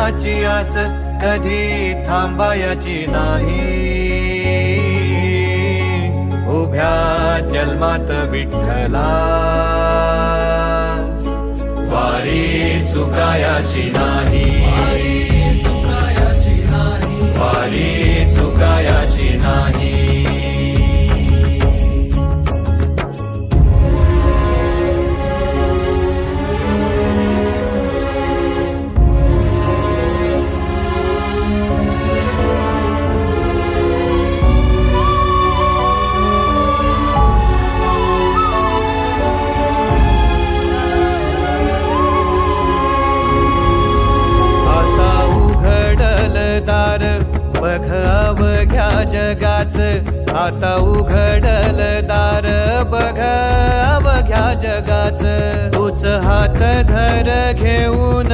देवाची आस कधी थांबायची नाही. उभ्या जन्मात विठ्ठला वारी चुकायाची नाही. वारी चुकायाची नाही. बघ अवघ्या जगाच, आता उघडल दार बघ अवघ्या जगाच. तूच हात धर घेऊन